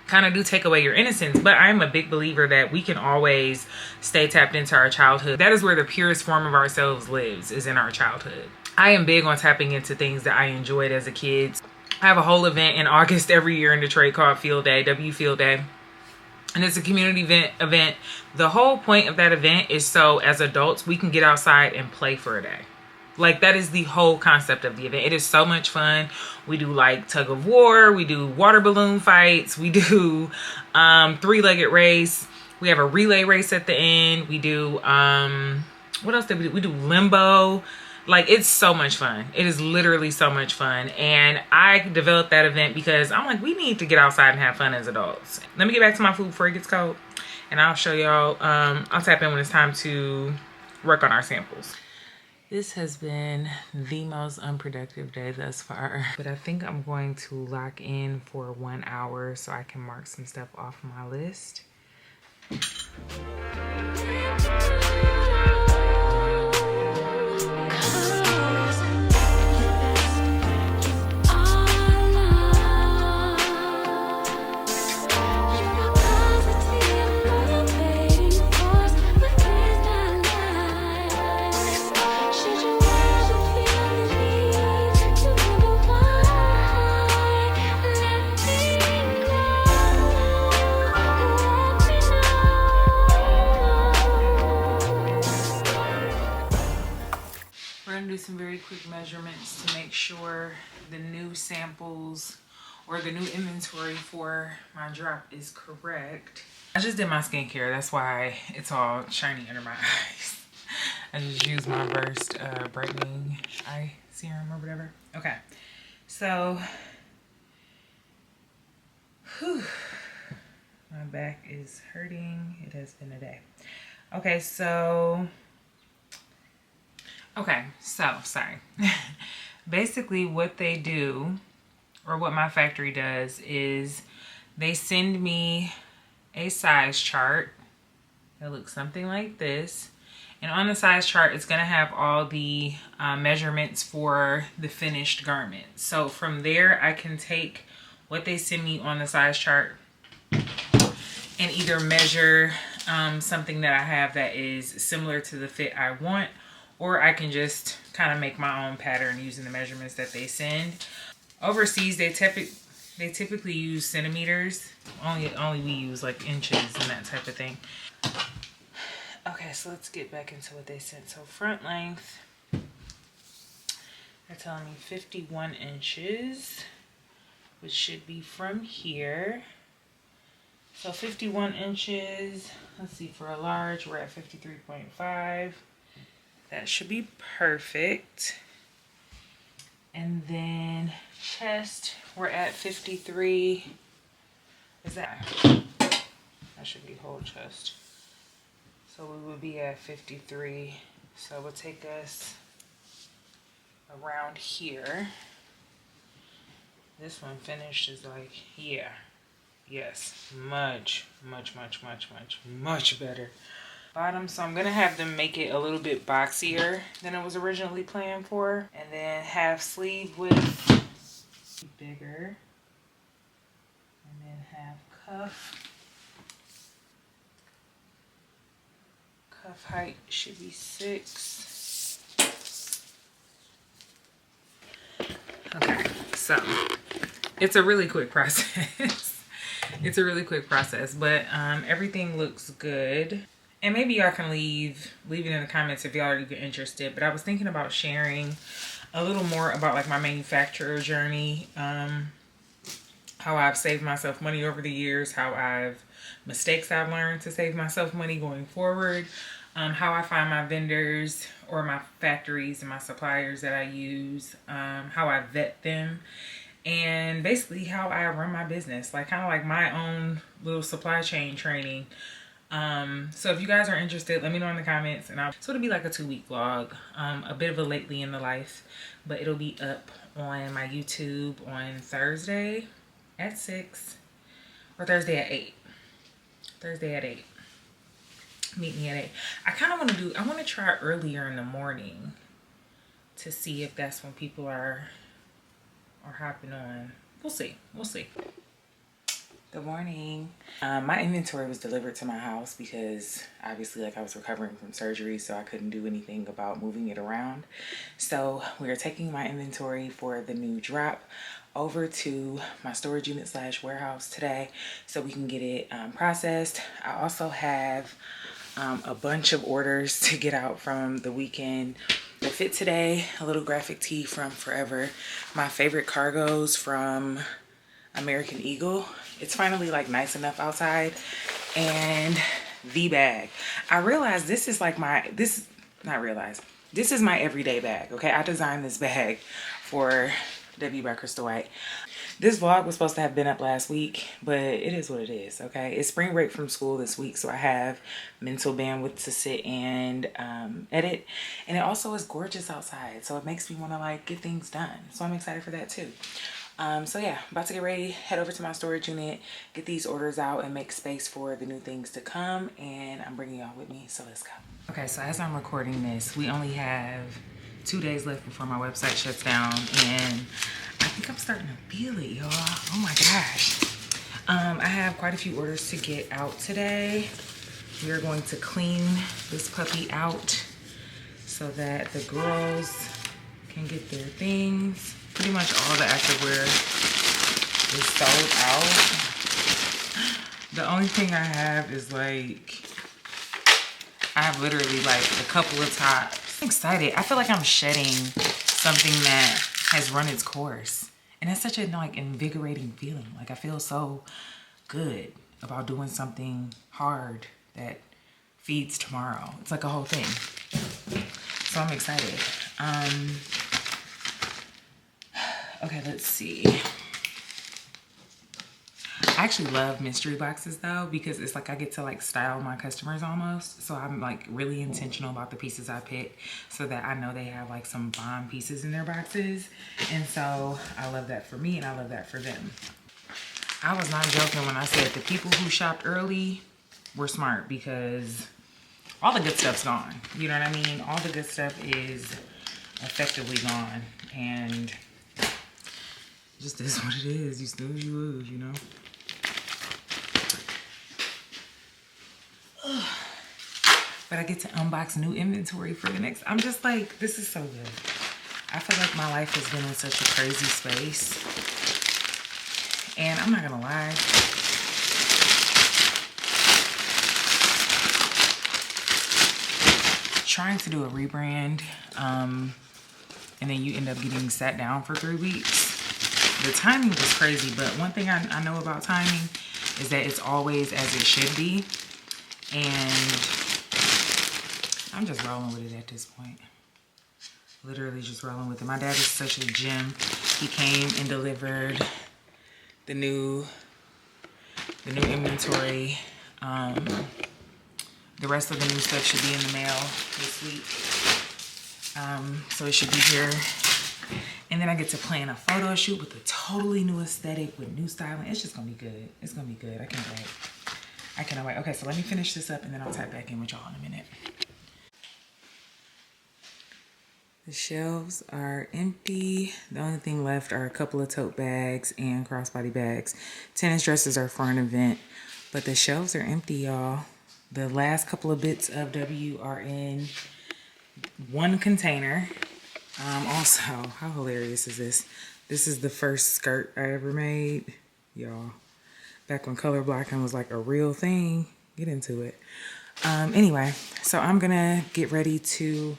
kind of do take away your innocence. But I'm a big believer that we can always stay tapped into our childhood. That is where the purest form of ourselves lives, is in our childhood. I am big on tapping into things that I enjoyed as a kid. I have a whole event in August every year in Detroit called Field Day, W Field Day. And it's a community event. The whole point of that event is so as adults, we can get outside and play for a day. Like, that is the whole concept of the event. It is so much fun. We do like tug of war. We do water balloon fights. We do three-legged race. We have a relay race at the end. We do, what else did we do? We do limbo. Like, it's so much fun. It is literally so much fun. And I developed that event because I'm like, we need to get outside and have fun as adults. Let me get back to my food before it gets cold. And I'll show y'all, I'll tap in when it's time to work on our samples. This has been the most unproductive day thus far, but I think I'm going to lock in for 1 hour so I can mark some stuff off my list. Some very quick measurements to make sure the new samples or the new inventory for my drop is correct. I just did my skincare, that's why it's all shiny under my eyes. I just used my Burst brightening eye serum or whatever. Okay, so whew, my back is hurting. It has been a day. Okay, so sorry. Basically what they do, or what my factory does, is they send me a size chart that looks something like this. And on the size chart, it's going to have all the measurements for the finished garment. So from there, I can take what they send me on the size chart and either measure something that I have that is similar to the fit I want, or I can just kind of make my own pattern using the measurements that they send. Overseas, they typically use centimeters. Only we use like inches and that type of thing. Okay, so let's get back into what they sent. So front length, they're telling me 51 inches, which should be from here. So 51 inches, let's see, for a large, we're at 53.5. That should be perfect. And then chest, we're at 53. Is that should be whole chest. So we would be at 53. So it would take us around here. This one finished is like, yeah, yes, much better. Bottom, so I'm gonna have them make it a little bit boxier than it was originally planned for, and then half sleeve width bigger, and then half cuff. Cuff height should be 6. Okay, so it's a really quick process. It's a really quick process, but everything looks good. And maybe y'all can leave it in the comments if y'all are even interested. But I was thinking about sharing a little more about like my manufacturer journey, how I've saved myself money over the years, mistakes I've learned to save myself money going forward, how I find my vendors or my factories and my suppliers that I use, how I vet them, and basically how I run my business, like kind of like my own little supply chain training. So if you guys are interested, let me know in the comments, and so it'll be like a 2-week vlog, a bit of a lately in the life, but it'll be up on my YouTube on Thursday at 6 or Thursday at 8. Thursday at 8. Meet me at 8. I want to try earlier in the morning to see if that's when people are hopping on. We'll see. Good morning. My inventory was delivered to my house because obviously like I was recovering from surgery, so I couldn't do anything about moving it around. So we are taking my inventory for the new drop over to my storage unit / warehouse today so we can get it processed. I also have a bunch of orders to get out from the weekend. The fit today, a little graphic tee from Forever, my favorite cargos from American Eagle. It's finally like nice enough outside, and the bag. I realized this is like this is my everyday bag, okay? I designed this bag for W by Crystal White. This vlog was supposed to have been up last week, but it is what it is, okay? It's spring break from school this week, so I have mental bandwidth to sit and edit. And it also is gorgeous outside, so it makes me want to like get things done. So I'm excited for that too. So yeah, about to get ready, head over to my storage unit, get these orders out and make space for the new things to come. And I'm bringing y'all with me, so let's go. Okay, so as I'm recording this, we only have 2 days left before my website shuts down, and I think I'm starting to feel it, y'all. Oh my gosh. I have quite a few orders to get out today. We are going to clean this puppy out so that the girls can get their things. Pretty much all the activewear is sold out. The only thing I have is like, I have literally like a couple of tops. I'm excited. I feel like I'm shedding something that has run its course. And that's such a like invigorating feeling. Like I feel so good about doing something hard that feeds tomorrow. It's like a whole thing. So I'm excited. Okay, let's see. I actually love mystery boxes though, because it's like I get to like style my customers almost. So I'm like really intentional about the pieces I pick so that I know they have like some bomb pieces in their boxes. And so I love that for me and I love that for them. I was not joking when I said the people who shopped early were smart, because all the good stuff's gone. You know what I mean? All the good stuff is effectively gone, and just is what it is. You snooze, you lose, you know? But I get to unbox new inventory for the next. I'm just like, this is so good. I feel like my life has been in such a crazy space. And I'm not gonna lie. Trying to do a rebrand, and then you end up getting sat down for 3 weeks. The timing was crazy, but one thing I know about timing is that it's always as it should be. And I'm just rolling with it at this point. Literally just rolling with it. My dad is such a gem. He came and delivered the new the new inventory. The rest of the new stuff should be in the mail this week. So it should be here. And then I get to plan a photo shoot with a totally new aesthetic with new styling. It's just gonna be good. It's gonna be good. I can't wait. I cannot wait. Okay, so let me finish this up and then I'll tap back in with y'all in a minute. The shelves are empty. The only thing left are a couple of tote bags and crossbody bags. Tennis dresses are for an event, but the shelves are empty, y'all. The last couple of bits of W are in one container. Also, how hilarious is this? This is the first skirt I ever made, y'all. Back when color blocking was like a real thing. Get into it. Anyway, so I'm gonna get ready to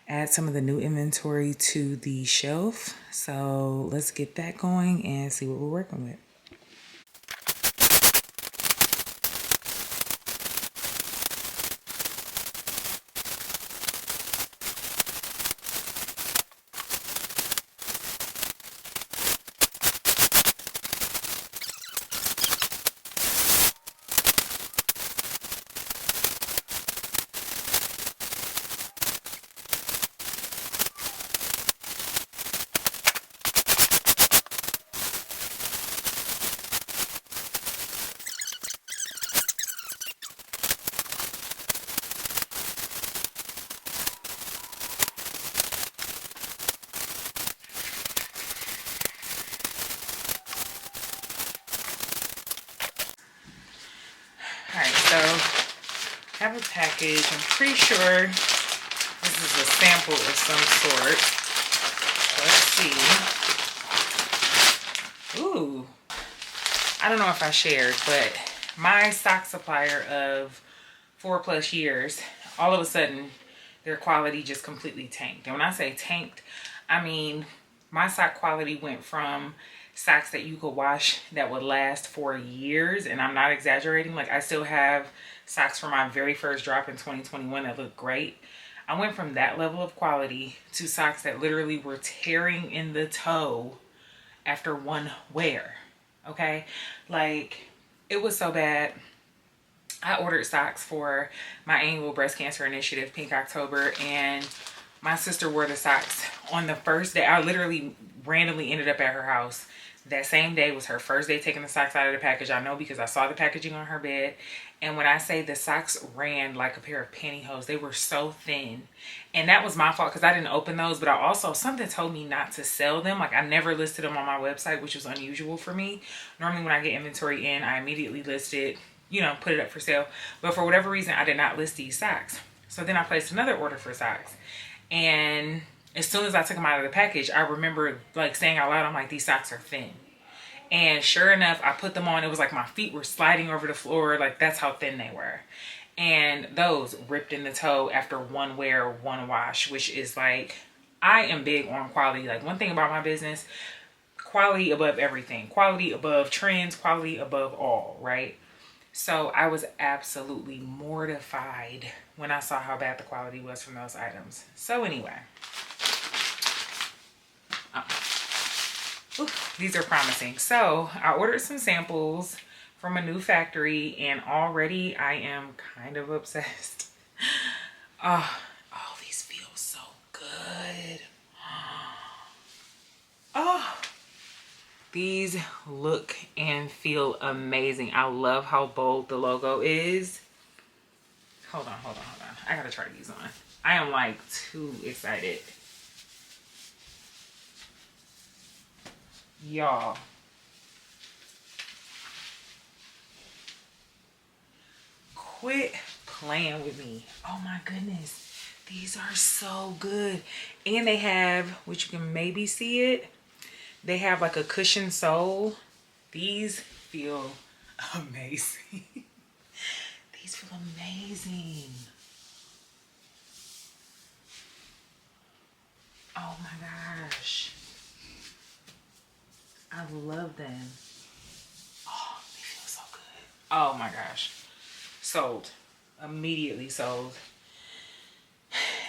add some of the new inventory to the shelf. So let's get that going and see what we're working with. I have a package. I'm pretty sure this is a sample of some sort. Let's see. Ooh. I don't know if I shared, but my sock supplier of 4+ years, all of a sudden, their quality just completely tanked. And when I say tanked, I mean my sock quality went from socks that you could wash that would last for years, and I'm not exaggerating. Like, I still have socks from my very first drop in 2021 that look great. I went from that level of quality to socks that literally were tearing in the toe after one wear. Okay, like, it was so bad. I ordered socks for my annual breast cancer initiative, Pink October, and my sister wore the socks on the first day. I literally randomly ended up at her house. That same day was her first day taking the socks out of the package. I know because I saw the packaging on her bed. And when I say the socks ran like a pair of pantyhose, they were so thin. And that was my fault because I didn't open those. But I also, something told me not to sell them. Like, I never listed them on my website, which was unusual for me. Normally when I get inventory in, I immediately list it, you know, put it up for sale. But for whatever reason, I did not list these socks. So then I placed another order for socks. And as soon as I took them out of the package, I remember like saying out loud, I'm like, these socks are thin. And sure enough, I put them on. It was like my feet were sliding over the floor. Like, that's how thin they were. And those ripped in the toe after one wear, one wash, which is like, I am big on quality. Like, one thing about my business, quality above everything. Quality above trends, quality above all, right? So I was absolutely mortified when I saw how bad the quality was from those items. So anyway. Ooh, these are promising. So I ordered some samples from a new factory and already I am kind of obsessed. Oh, these feel so good. Oh, these look and feel amazing. I love how bold the logo is. Hold on. I gotta try these on. I am like too excited. Y'all, quit playing with me. Oh my goodness, these are so good. And they have, which you can maybe see it, they have like a cushion sole. These feel amazing. These feel amazing. Oh my gosh, I love them. Oh, they feel so good. Oh my gosh. Sold. Immediately sold.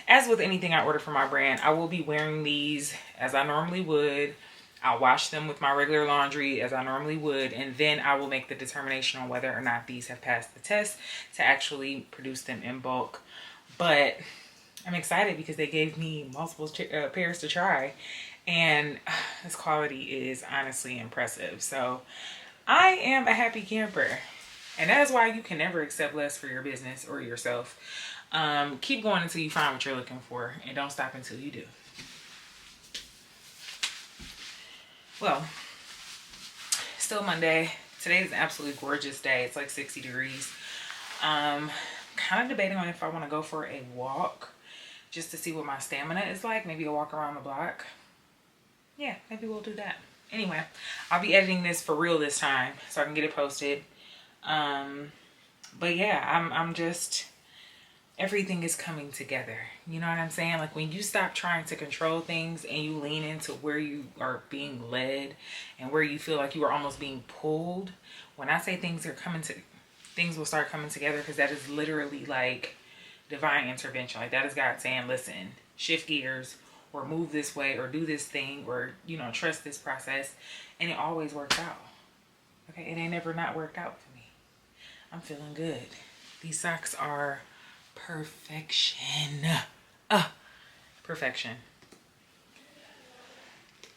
As with anything I order from my brand, I will be wearing these as I normally would. I'll wash them with my regular laundry as I normally would, and then I will make the determination on whether or not these have passed the test to actually produce them in bulk. But I'm excited because they gave me multiple pairs to try, and this quality is honestly impressive. So I am a happy camper, and that is why you can never accept less for your business or yourself. Keep going until you find what you're looking for, and don't stop until you do. Well, still Monday. Today is an absolutely gorgeous day. It's like 60 degrees. Kind of debating on if I want to go for a walk just to see what my stamina is like. Maybe a walk around the block. Yeah, maybe we'll do that. Anyway, I'll be editing this for real this time so I can get it posted. But yeah, I'm just, everything is coming together. You know what I'm saying? Like when you stop trying to control things and you lean into where you are being led and where you feel like you are almost being pulled. When I say things will start coming together, because that is literally like divine intervention. Like that is God saying, listen, shift gears or move this way or do this thing or, you know, trust this process. And it always works out. Okay, it ain't never not worked out for me. I'm feeling good. These socks are perfection. Perfection.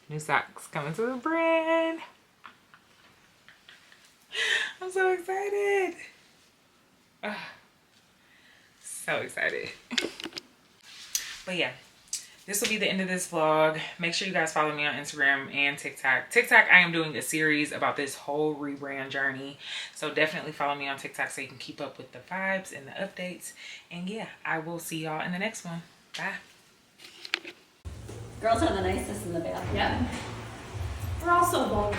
New socks coming to Rebrand. I'm so excited. So excited. But yeah, this will be the end of this vlog. Make sure you guys follow me on Instagram and TikTok. TikTok, I am doing a series about this whole rebrand journey. So definitely follow me on TikTok so you can keep up with the vibes and the updates. And yeah, I will see y'all in the next one. Bye. Girls are the nicest in the bathroom. Yeah. We're all so vulgar.